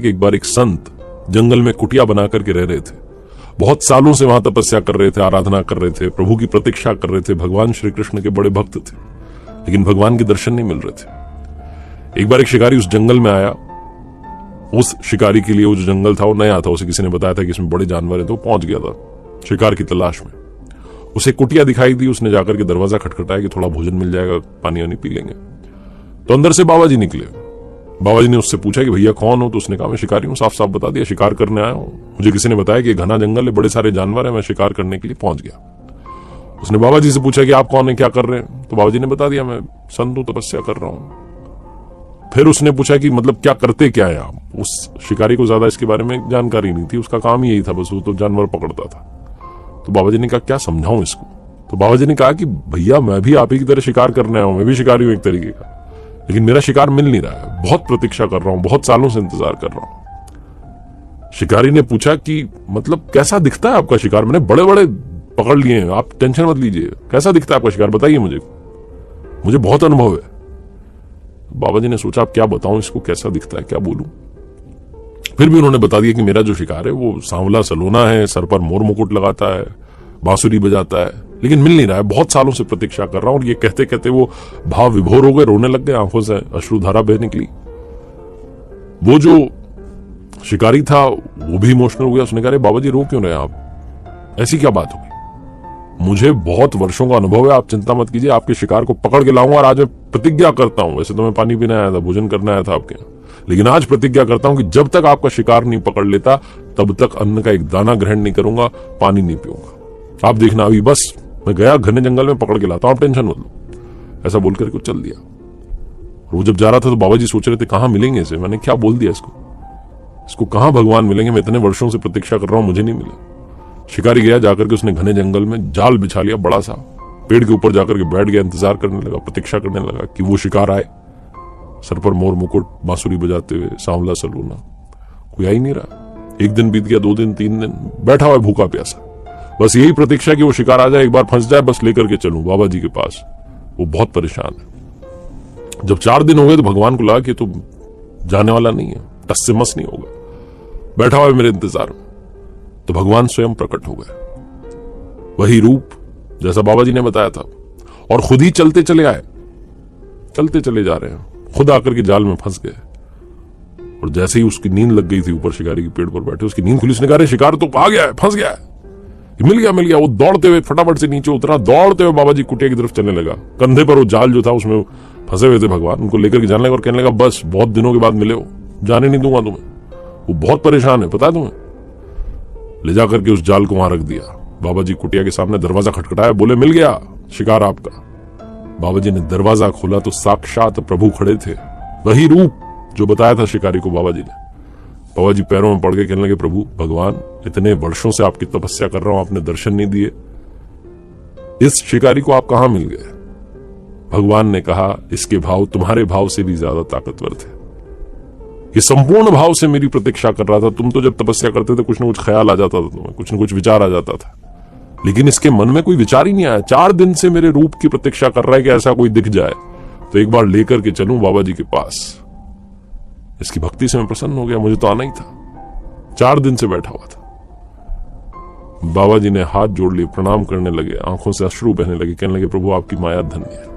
एक बार एक संत जंगल में कुटिया बना करके रह रहे थे। बहुत सालों से वहां तपस्या कर रहे थे, आराधना कर रहे थे, प्रभु की प्रतीक्षा कर रहे थे, भगवान श्री कृष्ण के बड़े भक्त थे, लेकिन भगवान के दर्शन नहीं मिल रहे थे। एक बार एक शिकारी उस जंगल में आया। उस शिकारी के लिए वो जो जंगल था वो नया था, उसे किसी ने बताया था कि इसमें बड़े जानवर हैं, तो पहुंच गया था शिकार की तलाश में। उसे कुटिया दिखाई दी, उसने जाकर के दरवाजा खटखटाया कि थोड़ा भोजन मिल जाएगा, पानी वानी पी लेंगे। तो अंदर से बाबा जी निकले। बाबा जी ने उससे पूछा कि भैया कौन हो? तो उसने कहा मैं शिकारी हूं। साफ साफ बता दिया, शिकार करने आया हूं, मुझे किसी ने बताया कि घना जंगल है, बड़े सारे जानवर है, मैं शिकार करने के लिए पहुंच गया। उसने बाबा जी से पूछा कि आप कौन है, क्या कर रहे हैं? तो बाबा जी ने बता दिया मैं संत हूं, तपस्या कर रहा हूं। फिर उसने पूछा कि मतलब क्या करते क्या है आप? उस शिकारी को ज्यादा इसके बारे में जानकारी नहीं थी, उसका काम ही यही था, बस वो तो जानवर पकड़ता था। तो बाबा जी ने कहा क्या समझाऊं इसको? तो बाबा जी ने कहा कि भैया मैं भी आप ही की तरह शिकार करने आया हूं, मैं भी शिकारी हूं एक तरीके का, लेकिन मेरा शिकार मिल नहीं रहा है, बहुत प्रतीक्षा कर रहा हूं, बहुत सालों से इंतजार कर रहा हूं। शिकारी ने पूछा कि मतलब कैसा दिखता है आपका शिकार? मैंने बड़े बड़े पकड़ लिए हैं, आप टेंशन मत लीजिए, कैसा दिखता है आपका शिकार, बताइए मुझे बहुत अनुभव है। बाबा जी ने सोचा आप क्या बताऊं इसको, कैसा दिखता है, क्या बोलूं? फिर भी उन्होंने बता दिया कि मेरा जो शिकार है वो सांवला सलोना है, सर पर मोर मुकुट लगाता है, बांसुरी बजाता है, लेकिन मिल नहीं रहा है, बहुत सालों से प्रतीक्षा कर रहा हूं। और ये कहते कहते वो भाव विभोर हो गए, रोने लग गए, आंखों से अश्रुधारा बह निकली। वो जो शिकारी था वो भी इमोशनल हो गया। उसने कहा बाबा जी रो क्यों रहे आप, ऐसी क्या बात होगी? मुझे बहुत वर्षों का अनुभव है, आप चिंता मत कीजिए, आपके शिकार को पकड़ के लाऊंगा। और आज मैं प्रतिज्ञा करता हूं, वैसे तो मैं पानी पीने आया था, भोजन करने आया था आपके यहाँ, लेकिन आज प्रतिज्ञा करता हूं कि जब तक आपका शिकार नहीं पकड़ लेता तब तक अन्न का एक दाना ग्रहण नहीं करूंगा, पानी नहीं पीऊंगा। आप देखना, अभी बस मैं गया घने जंगल में, पकड़ के लाता हूं, आप टेंशन मत लो। ऐसा बोलकर कुछ चल दिया। वो जब जा रहा था तो बाबा जी सोच रहे थे कहां मिलेंगे इसे, मैंने क्या बोल दिया इसको कहां भगवान मिलेंगे, मैं इतने वर्षों से प्रतीक्षा कर रहा हूं, मुझे नहीं मिला। शिकारी गया, जाकर के उसने घने जंगल में जाल बिछा लिया, बड़ा सा पेड़ के ऊपर जाकर के बैठ गया, इंतजार करने लगा, प्रतीक्षा करने लगा कि वो शिकार आए, सर पर मोर मुकुट, बांसुरी बजाते हुए, सांवला सलूना। कोई आ ही नहीं रहा। एक दिन बीत गया, 2 दिन, 3 दिन, बैठा हुआ भूखा प्यासा, बस यही प्रतीक्षा कि वो शिकार आ जाए, एक बार फंस जाए, बस लेकर के चलूं बाबा जी के पास। वो बहुत परेशान है। जब 4 दिन हो गए तो भगवान को लगा कि तो जाने वाला नहीं है, टस से मस नहीं होगा, बैठा हुआ है मेरे इंतजार में। तो भगवान स्वयं प्रकट हो गए, वही रूप जैसा बाबा जी ने बताया था, और खुद ही चलते चले आए, चलते चले जा रहे हैं, खुद आकर के जाल में फंस गए। और जैसे ही उसकी नींद लग गई थी, ऊपर शिकारी के पेड़ पर बैठे, उसकी नींद खुली, उसने कहा शिकार तो आ गया है, फंस गया है, मिल गया। वो दौड़ते हुए फटाफट से नीचे उतरा, दौड़ते हुए बाबा जी कुटिया की तरफ चलने लगा। कंधे पर वो जाल जो था उसमें फंसे हुए थे भगवान, उनको लेकर के जाने लगा और कहने लगा बस बहुत दिनों के बाद मिले हो, जाने नहीं दूंगा तुम्हें। वो बहुत परेशान है, पता है तुम्हें। ले जाकर के उस जाल को वहां रख दिया। बाबा जी कुटिया के सामने दरवाजा खटखटाया, बोले मिल गया शिकार आपका। बाबा जी ने दरवाजा खोला तो साक्षात प्रभु खड़े थे, वही रूप जो बताया था शिकारी को बाबा जी ने। बाबा जी पैरों में पड़ के कहने लगे प्रभु भगवान, इतने वर्षों से आपकी तपस्या कर रहा हूं, आपने दर्शन नहीं दिए, इस शिकारी को आप कहां मिल गए? भगवान ने कहा इसके भाव तुम्हारे भाव से भी ज्यादा ताकतवर थे, ये संपूर्ण भाव से मेरी प्रतीक्षा कर रहा था। तुम तो जब तपस्या करते थे कुछ न कुछ ख्याल आ जाता था तुम्हें, कुछ न कुछ विचार आ जाता था, लेकिन इसके मन में कोई विचार ही नहीं आया। 4 दिन से मेरे रूप की प्रतीक्षा कर रहा है कि ऐसा कोई दिख जाए तो एक बार लेकर के चलूं बाबा जी के पास। इसकी भक्ति से मैं प्रसन्न हो गया, मुझे तो आना ही था, 4 दिन से बैठा हुआ था। बाबा जी ने हाथ जोड़ लिए, प्रणाम करने लगे, आंखों से अश्रु बहने लगे, कहने लगे प्रभु आपकी माया धन्य है।